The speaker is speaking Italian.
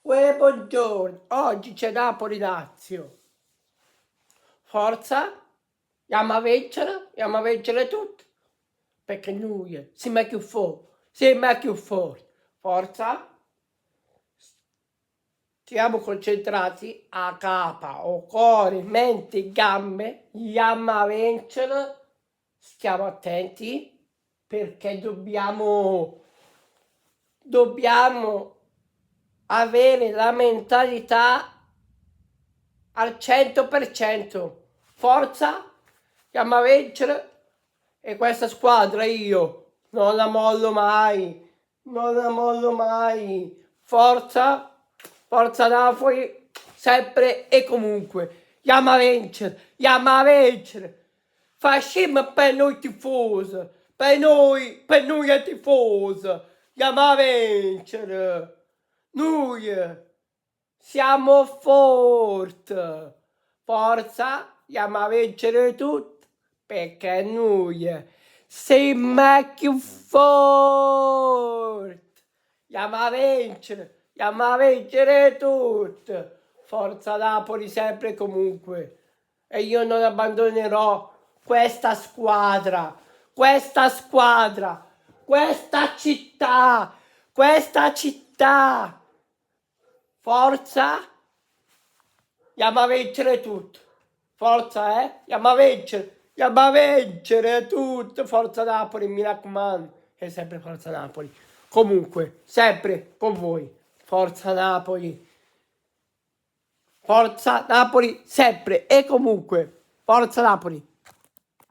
Buongiorno, oggi c'è Napoli-Lazio. Forza, andiamo a vincere tutto, perché noi siamo più forti. Forza, stiamo concentrati a capa, o cuore, mente, gambe, andiamo a vincere, stiamo attenti, perché dobbiamo avere la mentalità al 100%. Forza, andiamo a vincere e questa squadra io non la mollo mai, non la mollo mai. Forza, forza Napoli, sempre e comunque. Andiamo a vincere, andiamo a vincere. Facciamo per noi tifosi, per noi è tifosi. Andiamo a vincere. Noi siamo forti. Forza, andiamo a vincere tutto, perché noi siamo più forti. Andiamo a vincere tutto. Forza Napoli sempre e comunque. E io non abbandonerò questa squadra, questa città. Forza, andiamo a vincere tutto. Forza, andiamo a vincere tutto. Forza Napoli, mi raccomando. E sempre Forza Napoli. Comunque, sempre con voi. Forza Napoli. Forza Napoli, sempre e comunque. Forza Napoli.